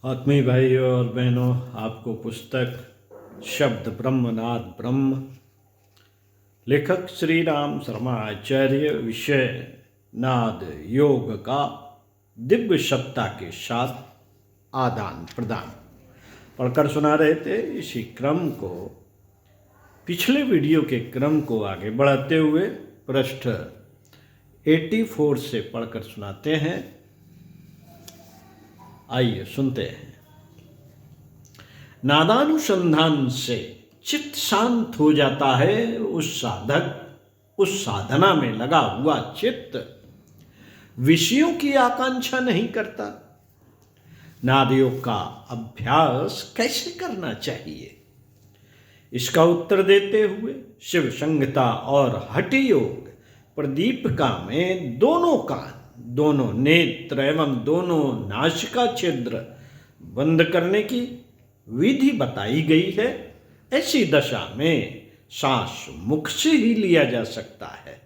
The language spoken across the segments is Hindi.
आत्मीय भाइयों और बहनों, आपको पुस्तक शब्द ब्रह्मनाद ब्रह्म, लेखक श्री राम शर्मा आचार्य, विषय नाद योग का दिव्य सत्ता के साथ आदान प्रदान पढ़कर सुना रहे थे। इसी क्रम को, पिछले वीडियो के क्रम को आगे बढ़ाते हुए पृष्ठ 84 से पढ़कर सुनाते हैं। आइए सुनते हैं। नादानुसंधान से चित्त शांत हो जाता है। उस साधना में लगा हुआ चित्त विषयों की आकांक्षा नहीं करता। नादयोग का अभ्यास कैसे करना चाहिए, इसका उत्तर देते हुए शिव संहिता और हठि योग प्रदीपिका में दोनों कान, दोनों नेत्र एवं दोनों नासिका छिद्र बंद करने की विधि बताई गई है। ऐसी दशा में सांस मुख से ही लिया जा सकता है।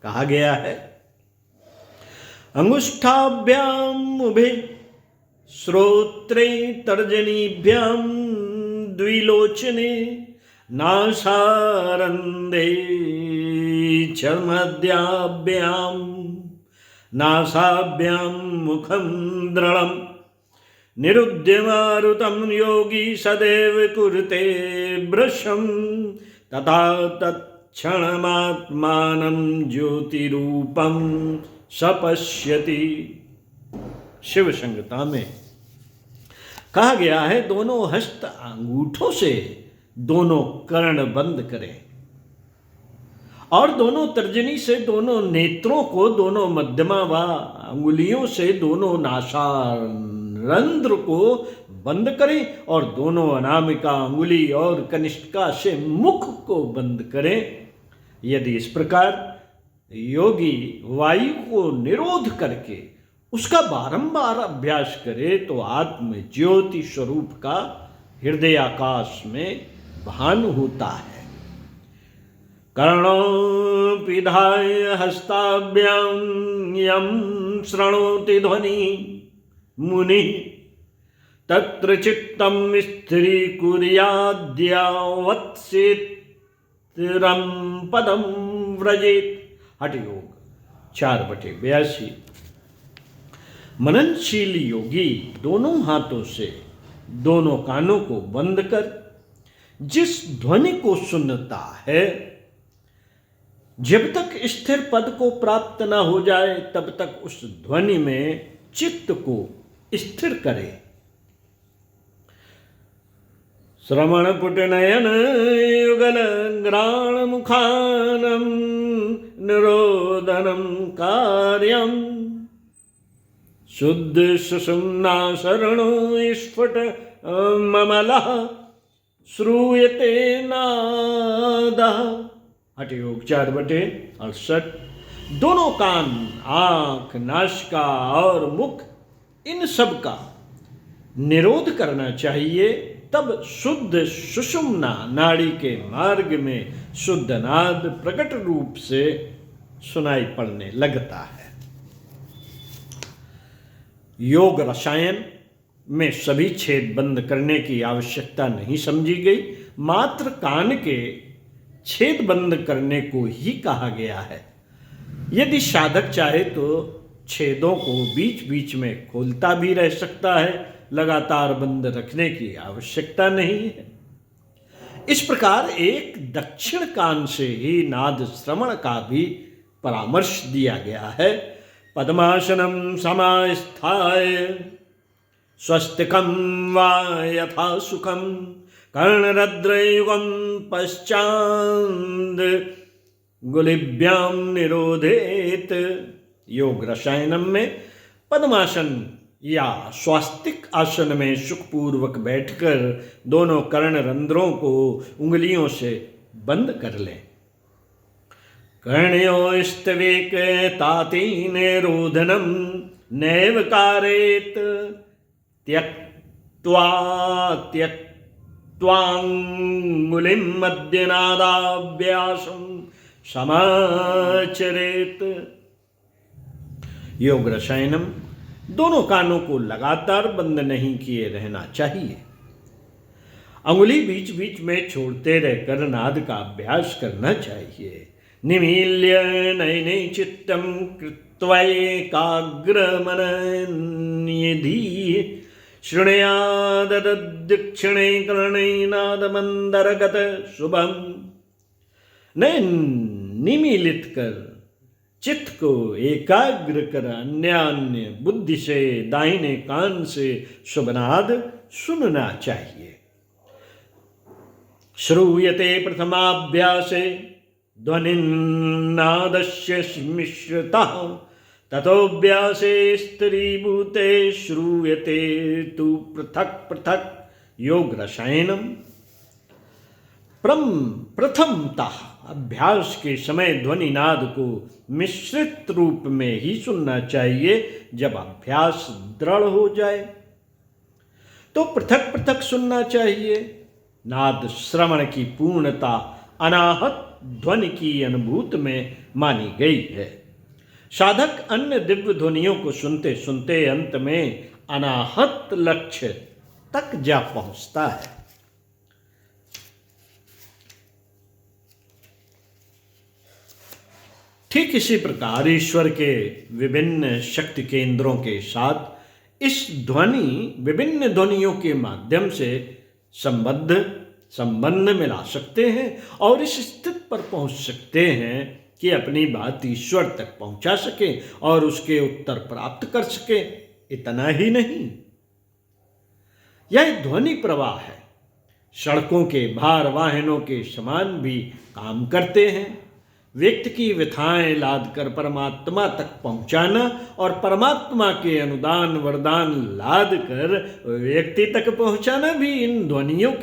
कहा गया है, अंगुष्ठाभ्याम उभे श्रोत्रे तर्जनीभ्याम द्विलोचने नासारंदे चर्मद्याभ्याम नासाभ्यां मुखं दृढ़ं निरुध्य मारुतं योगी सदैव कुरुते भृशं तथा तत्क्षणमात्मानं ज्योतिरूपं सपश्यति। शिव संहिता में कहा गया है, दोनों हस्त अंगूठों से दोनों कर्ण बंद करें और दोनों तर्जनी से दोनों नेत्रों को, दोनों मध्यमा व अंगुलियों से दोनों नासारंध्र को बंद करें और दोनों अनामिका अंगुली और कनिष्ठिका से मुख को बंद करें। यदि इस प्रकार योगी वायु को निरोध करके उसका बारंबार अभ्यास करे तो आत्म ज्योति स्वरूप का हृदय आकाश में भान होता है। कर्णो पिधाय हस्ताभ्यां यं शृणोति ध्वनि मुनि तत्र चित्तं स्थिरीकुर्याद्यावत्सिरं पदं व्रजेत। हठ योग 4/82। मननशील योगी दोनों हाथों से दोनों कानों को बंद कर जिस ध्वनि को सुनता है, जब तक स्थिर पद को प्राप्त न हो जाए तब तक उस ध्वनि में चित्त को स्थिर करे। श्रवण पुट नयन युगल ग्राण मुखानम निरोधनम कार्यम शुद्ध सुषुम्ना शरणो स्फुट ममलः श्रूयते नादः। हठ योग 4/68। दोनों कान, आंख, नासिका और मुख, इन सब का निरोध करना चाहिए। तब शुद्ध सुषुम्ना नाड़ी के मार्ग में शुद्ध नाद प्रकट रूप से सुनाई पड़ने लगता है। योग रसायन में सभी छेद बंद करने की आवश्यकता नहीं समझी गई, मात्र कान के छेद बंद करने को ही कहा गया है। यदि साधक चाहे तो छेदों को बीच बीच में खोलता भी रह सकता है, लगातार बंद रखने की आवश्यकता नहीं है। इस प्रकार एक दक्षिण कान से ही नाद श्रवण का भी परामर्श दिया गया है। पद्मासनं समास्थाय स्वस्तिकं वा यथा सुखं कर्णरद्रयुगं पश्चाद गुलिभ्यां निरोधेत। योग रसायनम में पद्मासन या स्वास्तिक आसन में सुखपूर्वक बैठकर दोनों कर्ण रंध्रों को उंगलियों से बंद कर लें। कर्णयो स्तवेक ताति निरोधनम नैव कारेत त्यक्त्वांगुलिं मध्यनादाभ्यासं समाचरेत। योग रसायनम दोनों कानों को लगातार बंद नहीं किए रहना चाहिए। अंगुली बीच बीच में छोड़ते रहकर नाद का अभ्यास करना चाहिए। निमील्य नयने चित्तम कृत्वैकाग्रमननिधि शृणुयाददक्षिणे कर्णे नादमंदरगत शुभम। नयन निमीलित कर चित्त को एकाग्र कर अन्य बुद्धि से दाहिने कान से शुभनाद सुनना चाहिए। श्रूयते प्रथमाभ्यासे ध्वनिन्नादस्य मिश्रतः ततोऽभ्यासे स्त्रीभूते श्रूयते तु पृथक पृथक योग रसायनम। प्रथमतः अभ्यास के समय ध्वनि नाद को मिश्रित रूप में ही सुनना चाहिए। जब अभ्यास दृढ़ हो जाए तो पृथक पृथक सुनना चाहिए। नाद श्रवण की पूर्णता अनाहत ध्वनि की अनुभूति में मानी गई है। साधक अन्य दिव्य ध्वनियों को सुनते सुनते अंत में अनाहत लक्ष्य तक जा पहुंचता है। ठीक इसी प्रकार ईश्वर के विभिन्न शक्ति केंद्रों के साथ इस ध्वनि विभिन्न ध्वनियों के माध्यम से संबंध मिला सकते हैं और इस स्थिति पर पहुंच सकते हैं कि अपनी बात ईश्वर तक पहुंचा सके और उसके उत्तर प्राप्त कर सके। इतना ही नहीं, यह ध्वनि प्रवाह है सड़कों के भार वाहनों के समान भी काम करते हैं। व्यक्ति की व्यथाएं लाद कर परमात्मा तक पहुंचाना और परमात्मा के अनुदान वरदान लाद कर व्यक्ति तक पहुंचाना भी इन ध्वनियों के